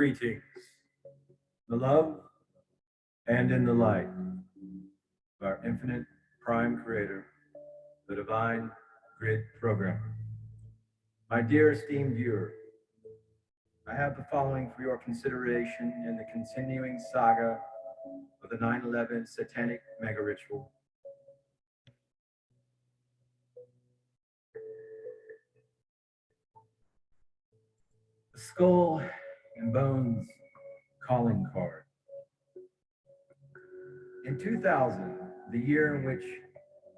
Greetings, the love and in the light of our infinite prime creator, the divine grid programmer. My dear esteemed viewer, I have the following for your consideration in the continuing saga of the 9/11 satanic mega ritual. The Skull and Bones calling card. In 2000, the year in which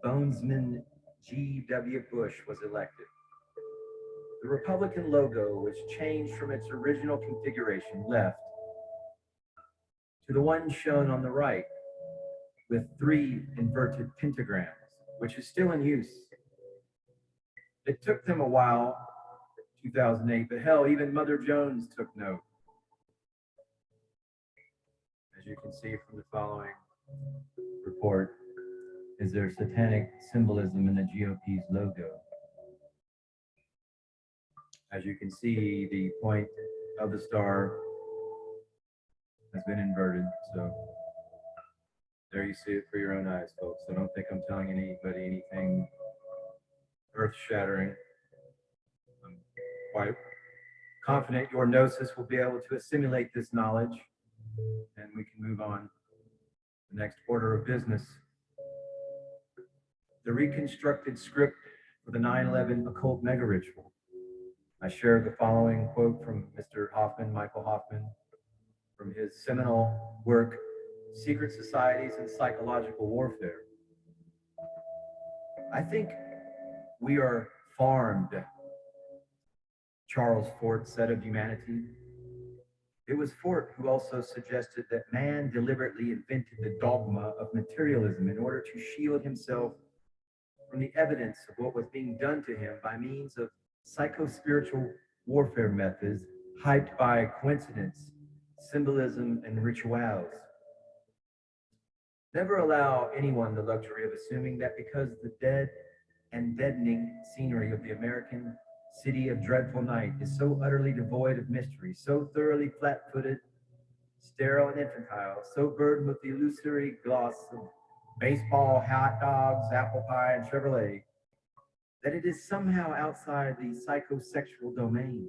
Bonesman G.W. Bush was elected, the Republican logo, which changed from its original configuration left to the one shown on the right with 3 inverted pentagrams, which is still in use. It took them a while, 2008, but hell, even Mother Jones took note. As you can see from the following report, is there satanic symbolism in the GOP's logo. As you can see, the point of the star has been inverted, so there you see it for your own eyes, folks. I don't think I'm telling anybody anything earth-shattering. I'm quite confident your gnosis will be able to assimilate this knowledge, and we can move on to the next order of business. The reconstructed script for the 9/11 occult mega ritual. I share the following quote from Mr. Hoffman, Michael Hoffman, from his seminal work, Secret Societies and Psychological Warfare. I think we are farmed, Charles Fort said of humanity. It was Fort who also suggested that man deliberately invented the dogma of materialism in order to shield himself from the evidence of what was being done to him by means of psycho-spiritual warfare methods hyped by coincidence, symbolism, and rituals. Never allow anyone the luxury of assuming that because the dead and deadening scenery of the American city of dreadful night is so utterly devoid of mystery, so thoroughly flat-footed, sterile, and infantile, so burdened with the illusory gloss of baseball, hot dogs, apple pie, and Chevrolet, that it is somehow outside the psychosexual domain.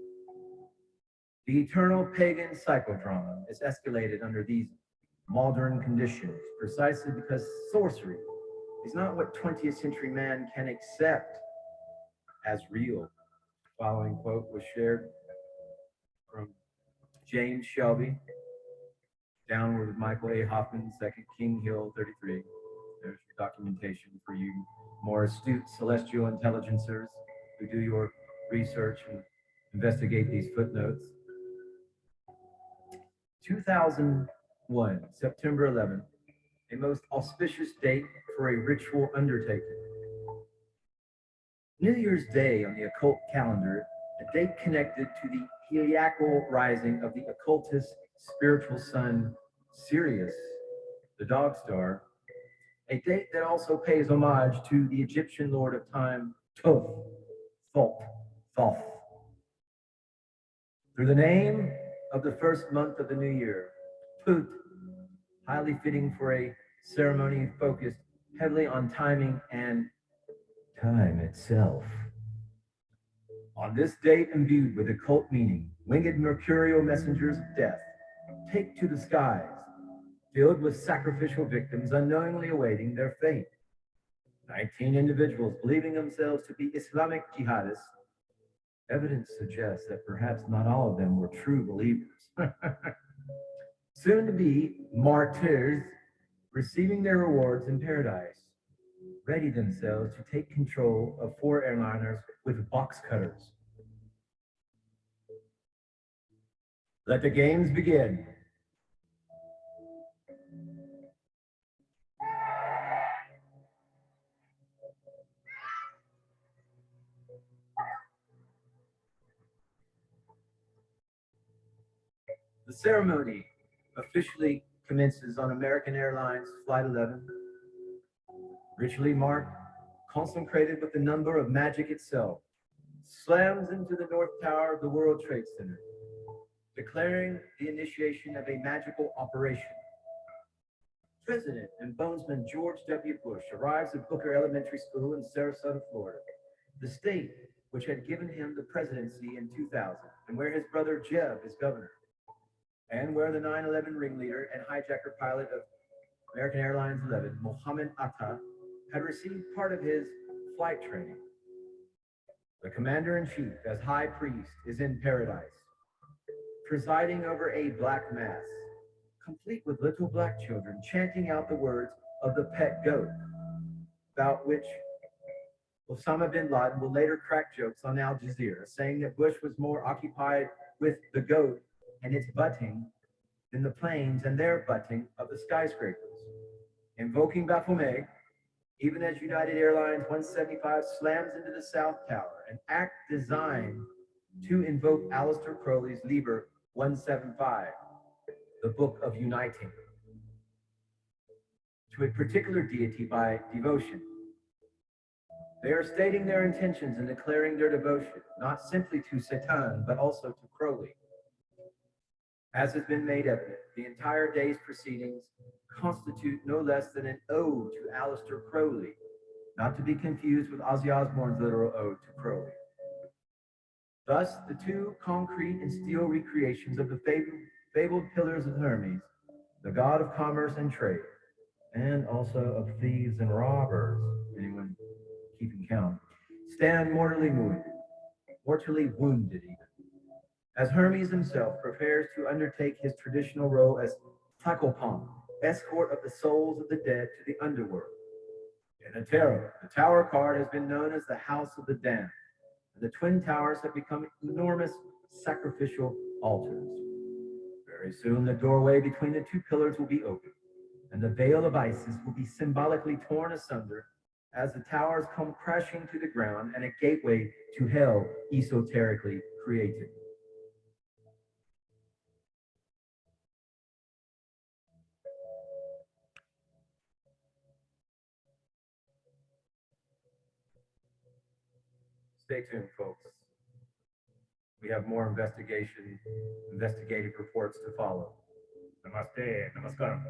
The eternal pagan psychodrama is escalated under these modern conditions, precisely because sorcery is not what 20th century man can accept as real. The following quote was shared from James Shelby Downard with Michael A. Hoffman, 2nd King Hill 33. There's your documentation for you more astute celestial intelligencers who do your research and investigate these footnotes. 2001, September 11th, a most auspicious date for a ritual undertaking. New Year's Day on the occult calendar, a date connected to the heliacal rising of the occultist spiritual sun, Sirius, the dog star, a date that also pays homage to the Egyptian lord of time, Thoth, Thoth. Through the name of the first month of the new year, Thoth, highly fitting for a ceremony focused heavily on timing and time itself. On this date imbued with occult meaning, winged mercurial messengers of death take to the skies, filled with sacrificial victims unknowingly awaiting their fate. 19 individuals believing themselves to be Islamic jihadists. Evidence suggests that perhaps not all of them were true believers. Soon to be martyrs, receiving their rewards in paradise, ready themselves to take control of 4 airliners with box cutters. Let the games begin. The ceremony officially commences on American Airlines Flight 11, ritually marked, consecrated with the number of magic itself, slams into the North Tower of the World Trade Center. declaring the initiation of a magical operation. President and Bonesman George W. Bush arrives at Booker Elementary School in Sarasota, Florida, the state which had given him the presidency in 2000, and where his brother Jeb is governor, and where the 9/11 ringleader and hijacker pilot of American Airlines 11, Mohammed Atta, had received part of his flight training. The commander-in-chief, as high priest, is in paradise, presiding over a black mass, complete with little black children chanting out the words of the pet goat, about which Osama bin Laden will later crack jokes on Al Jazeera, saying that Bush was more occupied with the goat and its butting than the planes and their butting of the skyscrapers. Invoking Baphomet, even as United Airlines 175 slams into the South Tower, an act designed to invoke Aleister Crowley's Liber 175, the Book of Uniting, to a particular deity by devotion. They are stating their intentions and declaring their devotion, not simply to Satan, but also to Crowley. As has been made evident, the entire day's proceedings constitute no less than an ode to Aleister Crowley, not to be confused with Ozzy Osbourne's literal ode to Crowley. Thus, the two concrete and steel recreations of the fabled pillars of Hermes, the god of commerce and trade, and also of thieves and robbers, anyone keeping count, stand mortally wounded even, as Hermes himself prepares to undertake his traditional role as Tacopon, escort of the souls of the dead to the underworld. In the tarot, the tower card has been known as the House of the Damned, and the twin towers have become enormous sacrificial altars. Very soon, the doorway between the two pillars will be opened, and the veil of Isis will be symbolically torn asunder as the towers come crashing to the ground and a gateway to hell esoterically created. Stay tuned, folks. We have more investigative reports to follow. Namaste, namaskaram.